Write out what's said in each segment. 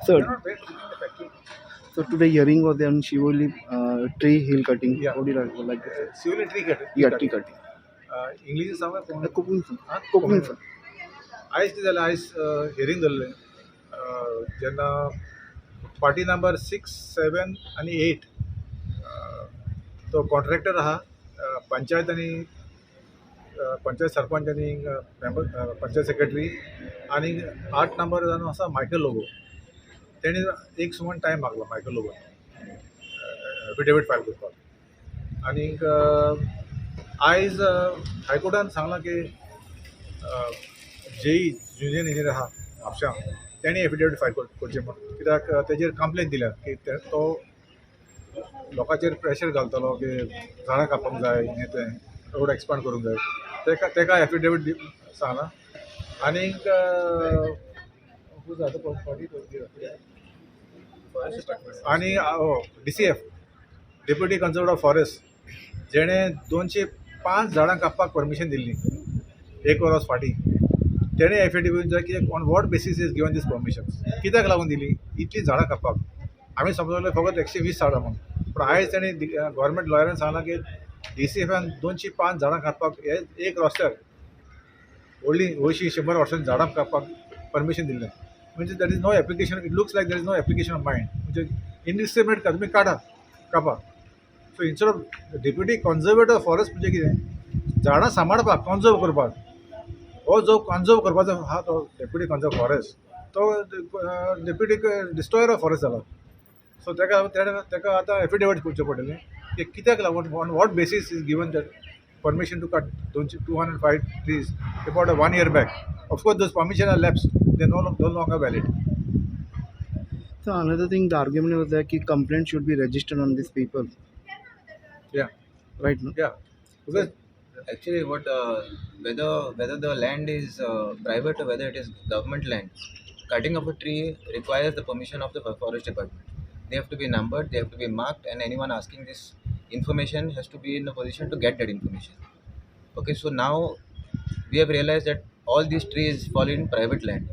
So, They're not very in the factory. so today hearing was on Shivoli tree hill cutting. Yeah. How do you like to say? Civil tree cut. Yeah, tree cutting. English is somewhere. Cooking fun. Ah, Cooking fun. आयज कितें जालें आयज hearing दवरलें जेन्ना party number 6, 7 आनी 8 तो contractor आहा पंचायत आनी पंचायत सरपंच आनी मेंबर पंचायत सेक्रेटरी आनी 8 नंबर जावन आसा मायकल लोगो तेणी एक सुमार टायम मागलो मायकल लोगो एफिडेवीट फायल करपाक आनीक आयज हायकोर्टान सांगलां की जेई जुनियर इंजिनियर आहा म्हापशां तेणी एफिडेवीट फायल करचें म्हणून कित्याक तेजेर कंप्लेन दिल्या की तो लोकांचेर प्रेशर घालतलो की झाडां कापपाक जाय हें तें रोड एक्सपांड करूंक जाय तेका एफिडेवीट सांगलां आनीक आनी DCF deputy conservator of forest जेणें 205 झाडां कापपाक परमिशन दिल्ली एक वर्स फाटीं तेणें एफिडेवीट जाय की on what basis is given this permission कित्याक लागून दिली इतली झाडां कापपाक आमी समजलें फकत 120 झाडां म्हणून पूण आयज तेणी गव्हर्मेंट लॉयरान सांगलां की DCFान 205 झाडां कापपाक हे एक रस्त्यार व्हडलीं 100 वर्सांनी झाडां कापपाक परमिशन दिल्लें म्हणजे that is no application it looks like that is no application of mind म्हणजे इनडिस्क्रिमिनेट का तुमी काडा कापा so instead of deputy conservator of forest म्हणजे कितें झाडां सांबाळपाक कन्जर्व करपाक हो जो कन्जर्व करपाचो आहा तो डेप्युटी कन्जर्व फॉरेस्ट तो डेप्युटी डिस्ट्रॉयर ऑफ फॉरेस्ट जाला सो तेका आतां एफिडेवीट करचें पडटलें की कित्याक लागून on what basis is given that permission to cut 205 trees about 1 year back. Of course, those permission are lapsed. They're no longer valid. So another thing, the argument was that complaint should be registered on these people, Yeah, right? No? yeah. Because Actually, what whether the land is private or whether it is government land, cutting of a tree requires the permission of the forest department. They have to be numbered, they have to be marked, and anyone asking this information has to be in a position to get that information. Okay, so now we have realized that all these trees fall in private land,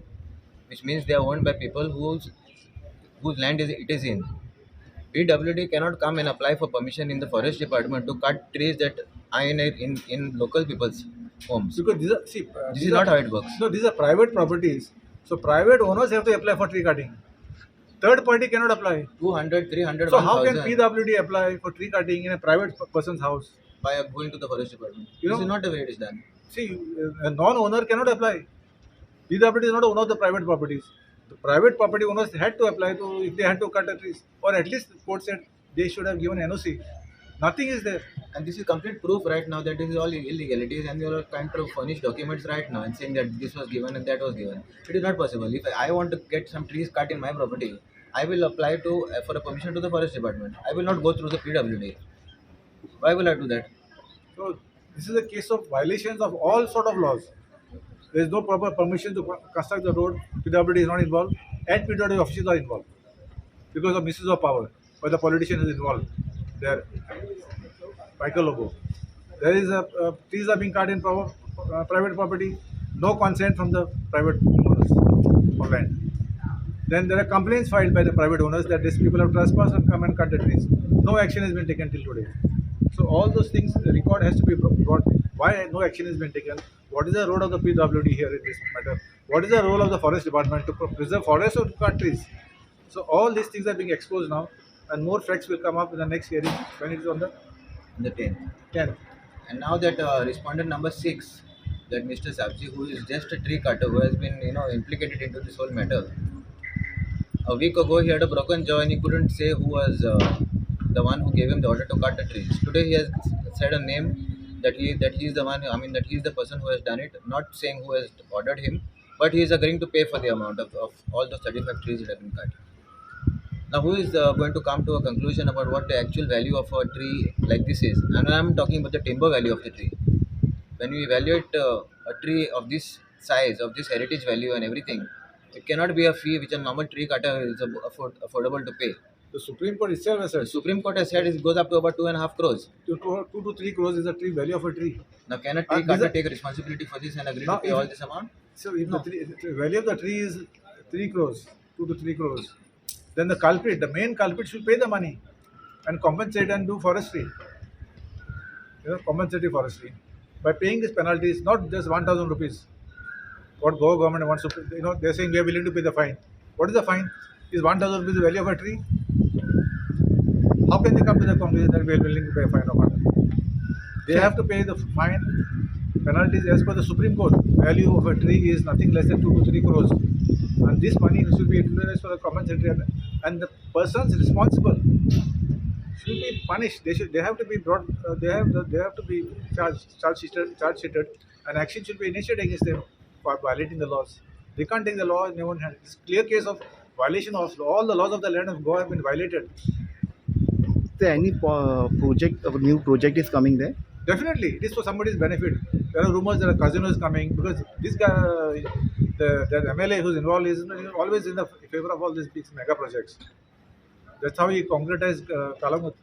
which means they are owned by people whose land it is in. PWD cannot come and apply for permission in the forest department to cut trees that are in local people's homes. because these are This is not how it works. no, these are private properties. So private owners have to apply for tree cutting. Third party cannot apply. 200, 300, So how can 1000 PWD apply for tree cutting in a private person's house? by going to the forest department. You This know- is not the way it is done. See, a non-owner cannot apply. PWD is not owner of the private properties. The private property owners had to apply to if they had to cut a trees, or at least the court said they should have given NOC. Nothing is there. And this is complete proof right now that this is all illegalities, and you are trying to furnish documents right now and saying that this was given and that was given. It is not possible. If I want to get some trees cut in my property, I will apply to for a permission to the forest department. I will not go through the PWD. Why will I do that? So this is a case of violations of all sort of laws. There is no proper permission to construct the road. PWD is not involved, and PWD officials are involved because of misuse of power. But the politician is involved. There, Michael Logo. There is trees are being cut in private property. No consent from the private owners of land. Then there are complaints filed by the private owners that these people have trespassed and come and cut the trees. No action has been taken till today. So all those things, the record has to be brought. Why no action has been taken? What is the role of the PWD here in this matter? What is the role of the forest department to preserve forests or to cut trees? So all these things are being exposed now, and more facts will come up in the next hearing when it is on the The 10th. 10th. And now that respondent number 6, that Mr. Sabji, who is just a tree cutter, who has been implicated into this whole matter. A week ago, he had a broken jaw and he couldn't say who was the one who gave him the order to cut the trees. Today, he has said a name that he is the one. I mean, that he is the person who has done it. Not saying who has ordered him, but he is agreeing to pay for the amount of all those 35 trees that have been cut. Now, who is going to come to a conclusion about what the actual value of a tree like this is? And I'm talking about the timber value of the tree. When we evaluate a tree of this size, of this heritage value and everything, it cannot be a fee which a normal tree cutter is affordable to pay. The Supreme Court itself has The said Supreme Court has said it goes up to about 2.5 crores. 2 to 3 crores is the tree value of a tree. Now, can a Uh, tree these cutter are- take responsibility for this and agree Now, to pay if- all this amount? So if No. the value of the tree is 3 crores, 2 to 3 crores, then the main culprit should pay the money and compensate and do forestry, compensatory forestry by paying these penalties, not just 1,000 rupees. What Goa government wants to, they're saying we are willing to pay the fine. What is the fine? Is 1,000 rupees the value of a tree? How can they come to the conclusion that we are willing to pay a fine of 100? They have to pay the fine penalties as per the Supreme Court. Value of a tree is nothing less than 2 to 3 crores, and this money should be utilized for the compensatory, and the persons responsible should be punished. They have to be brought. They have to be charge sheeted, and action should be initiated against them for violating the laws. They can't take the law in their own hand. It's a clear case of violation of all the laws of the land of Goa have been violated. Is there any project, a new project is coming there? Definitely, it is for somebody's benefit. There are rumors that a casino is coming because this guy, the MLA who's involved, is always in the favor of all these big mega projects. That's how he concretized Kalamut.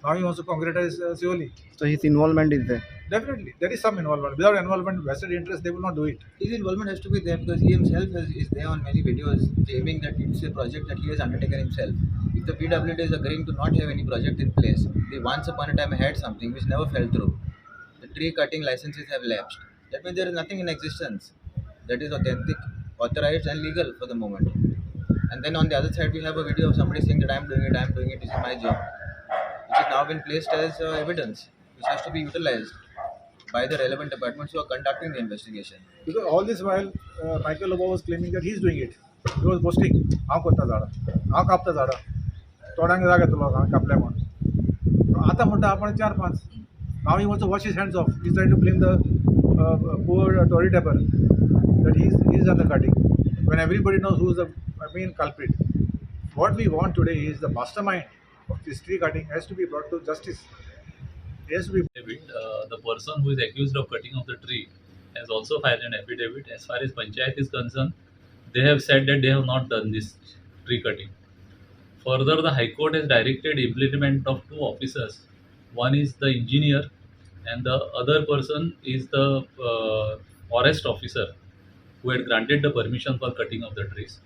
Now he wants to concretize Sioli. So his involvement is there. Definitely, there is some involvement. Without involvement, vested interest, they will not do it. His involvement has to be there because he himself is there on many videos claiming that it's a project that he has undertaken himself. If the PWD is agreeing to not have any project in place, they once upon a time had something which never fell through. The tree cutting licenses have lapsed. That means there is nothing in existence that is authentic, authorized, and legal for the moment. And then on the other side, we have a video of somebody saying that I am doing it, this is my job, which has now been placed as evidence, which has to be utilized by the relevant departments who are conducting the investigation. Because all this while, Michael Lobo was claiming that he's doing it. He was boasting. हांव करता झाडां, हांव कापता झाडां, तोडांक जाग येतलो हांवें कापल्या म्हणून. आतां म्हणटा आपण 4-5. Now he wants to wash his hands off. He's trying to blame the poor Tory tapper that he's done the cutting. When everybody knows who's the main culprit. What we want today is the mastermind of this tree cutting has to be brought to justice. He has to be. Affidavit, the person who is accused of cutting of the tree has also filed an affidavit. As far as Panchayat is concerned, they have said that they have not done this tree cutting. Further, the High Court has directed implement of two officers. One is the engineer, and the other person is the forest officer who had granted the permission for cutting of the trees.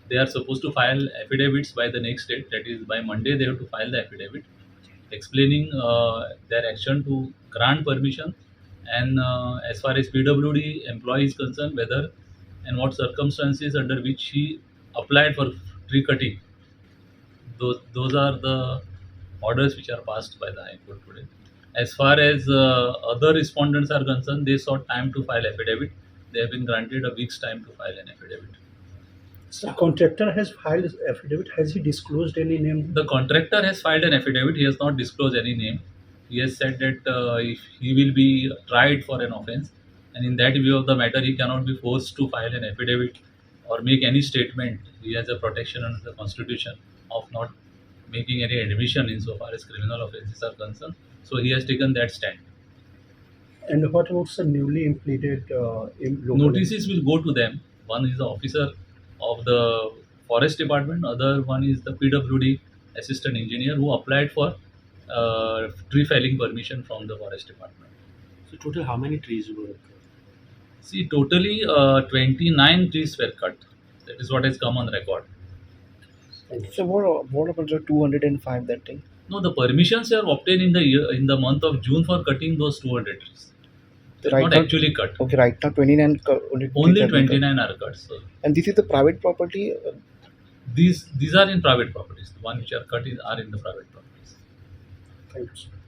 They are supposed to file affidavits by the next date, that is by Monday. They have to file the affidavit explaining their action to grant permission, and as far as PWD employee is concerned, whether and what circumstances under which he applied for tree cutting. Those are the orders which are passed by the High Court today. As far as other respondents are concerned, they sought time to file affidavit. They have been granted a week's time to file an affidavit. The contractor has filed his affidavit. Has he disclosed any name? The contractor has filed an affidavit. He has not disclosed any name. He has said that if he will be tried for an offence, and in that view of the matter, he cannot be forced to file an affidavit or make any statement. He has a protection under the Constitution of not making any admission insofar as criminal offences are concerned. So he has taken that stand. And what about the newly implemented local? Notices will go to them. One is the officer of the forest department, other one is the PWD assistant engineer who applied for tree felling permission from the forest department. So total, how many trees were? See, totally 29 trees were cut. That is what has come on record. So what about the 205 that thing? No, the permissions are obtained in the month of June for cutting those 200 trees. They're Right not now- actually cut. Okay, right now 29 only Only trees have been cut. 29 are cut. So And this is the private property. these are in private properties. The ones which are cut are in the private properties. Thank you, sir.